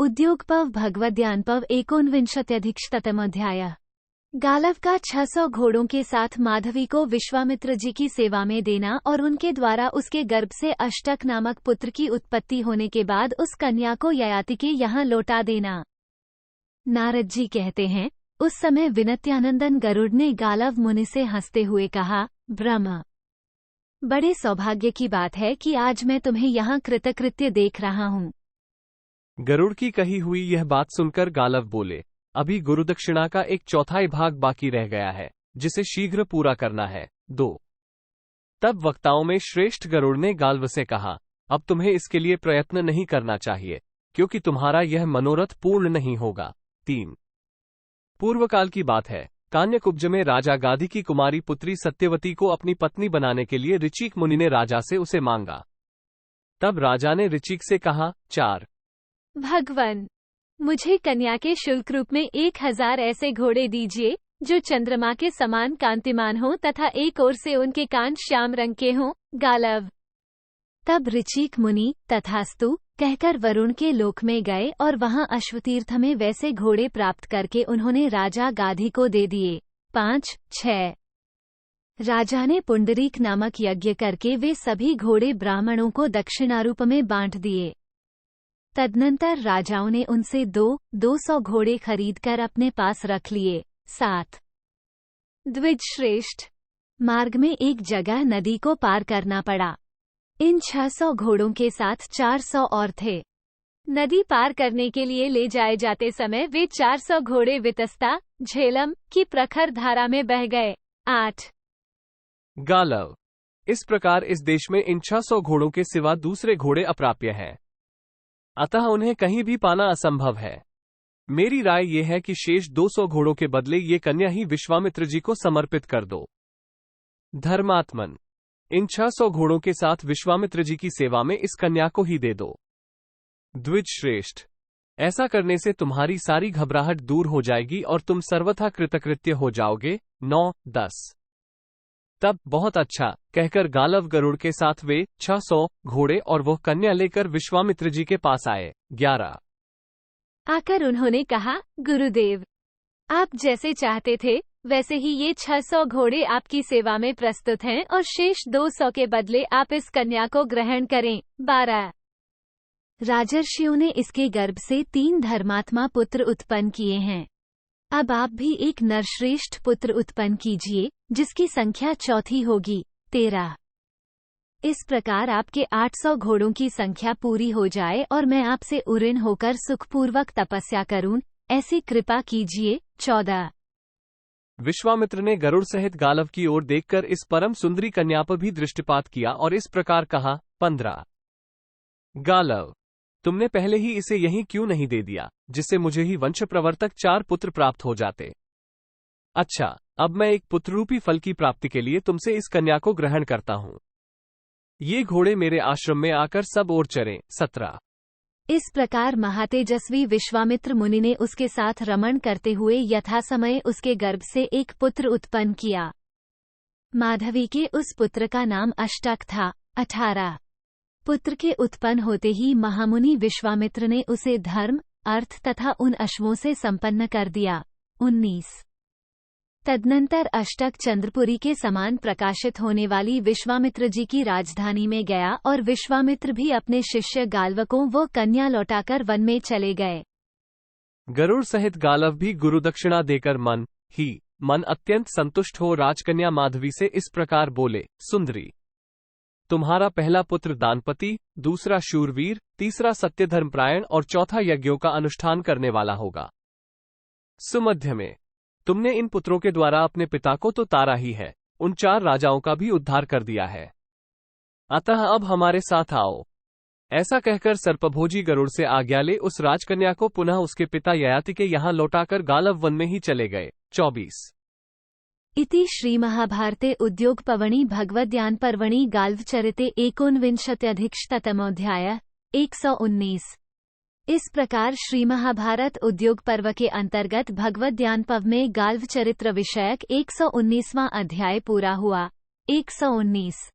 उद्योगपव भगवद्यानपव 49 गालव का 600 घोड़ों के साथ माधवी को विश्वामित्र जी की सेवा में देना और उनके द्वारा उसके गर्भ से अष्टक नामक पुत्र की उत्पत्ति होने के बाद उस कन्या को ययाति के यहाँ लौटा देना। नारद जी कहते हैं, उस समय विनत्यानंदन गरुड़ ने गालव मुनि से हंसते हुए कहा, ब्रह्म, बड़े सौभाग्य की बात है कि आज मैं तुम्हें यहाँ कृतकृत्य देख रहा हूँ। गरुड़ की कही हुई यह बात सुनकर गालव बोले, अभी गुरुदक्षिणा का 1/4 भाग बाकी रह गया है, जिसे शीघ्र पूरा करना है। 2 तब वक्ताओं में श्रेष्ठ गरुड़ ने गालव से कहा, अब तुम्हें इसके लिए प्रयत्न नहीं करना चाहिए, क्योंकि तुम्हारा यह मनोरथ पूर्ण नहीं होगा। 3 पूर्वकाल की बात है, कान्यकुब्ज में राजा गाधी की कुमारी पुत्री सत्यवती को अपनी पत्नी बनाने के लिए ऋचिक मुनि ने राजा से उसे मांगा। तब राजा ने ऋचिक से कहा, 4 भगवान, मुझे कन्या के शुल्क रूप में 1000 ऐसे घोड़े दीजिए जो चंद्रमा के समान कांतिमान हो तथा एक ओर से उनके कान श्याम रंग के हों। गालव। तब ऋचिक मुनि तथास्तु कहकर वरुण के लोक में गए और वहां अश्वतीर्थ में वैसे घोड़े प्राप्त करके उन्होंने राजा गाधी को दे दिए। 5-6 राजा ने पुंडरीक नामक यज्ञ करके वे सभी घोड़े ब्राह्मणों को दक्षिणारूप में बांट दिए। तदनंतर राजाओं ने उनसे 200 घोड़े खरीदकर अपने पास रख लिए। 7 द्विज श्रेष्ठ, मार्ग में एक जगह नदी को पार करना पड़ा। इन 600 घोड़ों के साथ 400 और थे। नदी पार करने के लिए ले जाए जाते समय वे 400 घोड़े वितस्ता झेलम की प्रखर धारा में बह गए। 8 गालव, इस प्रकार इस देश में इन 600 घोड़ों के सिवा दूसरे घोड़े अप्राप्य हैं, अतः उन्हें कहीं भी पाना असंभव है। मेरी राय यह है कि शेष 200 घोड़ों के बदले ये कन्या ही विश्वामित्र जी को समर्पित कर दो। धर्मात्मन, इन 600 घोड़ों के साथ विश्वामित्र जी की सेवा में इस कन्या को ही दे दो। द्विज श्रेष्ठ, ऐसा करने से तुम्हारी सारी घबराहट दूर हो जाएगी और तुम सर्वथा कृतकृत्य हो जाओगे। 9-10 तब बहुत अच्छा कहकर गालव गरुड़ के साथ वे 600 घोड़े और वह कन्या लेकर विश्वामित्र जी के पास आए। 11 आकर उन्होंने कहा, गुरुदेव, आप जैसे चाहते थे वैसे ही ये 600 घोड़े आपकी सेवा में प्रस्तुत हैं और शेष 200 के बदले आप इस कन्या को ग्रहण करें। 12 राजर्षियों ने इसके गर्भ से 3 धर्मात्मा पुत्र उत्पन्न किए हैं। अब आप भी एक नरश्रेष्ठ पुत्र उत्पन्न कीजिए जिसकी संख्या 4 होगी। 13 इस प्रकार आपके 800 घोड़ों की संख्या पूरी हो जाए और मैं आपसे उऋण होकर सुखपूर्वक तपस्या करूं, ऐसी कृपा कीजिए। 14 विश्वामित्र ने गरुड़ सहित गालव की ओर देखकर इस परम सुंदरी कन्या पर भी दृष्टिपात किया और इस प्रकार कहा। 15 गालव, तुमने पहले ही इसे यहीं क्यों नहीं दे दिया, जिससे मुझे ही वंश प्रवर्तक 4 पुत्र प्राप्त हो जाते। अच्छा, अब मैं एक पुत्ररूपी फल की प्राप्ति के लिए तुमसे इस कन्या को ग्रहण करता हूँ। ये घोड़े मेरे आश्रम में आकर सब ओर चरें। 17 इस प्रकार महातेजस्वी विश्वामित्र मुनि ने उसके साथ रमण करते हुए यथासमय उसके गर्भ से एक पुत्र उत्पन्न किया। माधवी के उस पुत्र का नाम अष्टक था। 18 पुत्र के उत्पन्न होते ही महामुनि विश्वामित्र ने उसे धर्म, अर्थ तथा उन अश्वों से संपन्न कर दिया। 19 तदनंतर अष्टक चंद्रपुरी के समान प्रकाशित होने वाली विश्वामित्र जी की राजधानी में गया और विश्वामित्र भी अपने शिष्य गालव को वो कन्या लौटाकर वन में चले गए। गरुड़ सहित गालव भी गुरुदक्षिणा देकर मन अत्यंत संतुष्ट हो राजकन्या माधवी से इस प्रकार बोले, सुंदरी, तुम्हारा पहला पुत्र दानपति, दूसरा शूरवीर, तीसरा सत्यधर्मपरायण और चौथा यज्ञों का अनुष्ठान करने वाला होगा। सुमध्य में तुमने इन पुत्रों के द्वारा अपने पिता को तो तारा ही है, उन 4 राजाओं का भी उद्धार कर दिया है, अतः अब हमारे साथ आओ। ऐसा कहकर सर्पभोजी गरुड़ से आज्ञा ले उस राजकन्या को पुनः उसके पिता ययाति के यहाँ लौटाकर गालव वन में ही चले गए। 24 इति श्री महाभारते उद्योगपर्वणि भगवद्यानपर्वणि गाल्वचरिते 49 119 इस प्रकार श्री महाभारत उद्योग पर्व के अंतर्गत भगवद्यानपर्व में गाल्व चरित्र विषयक 119वां अध्याय पूरा हुआ। 119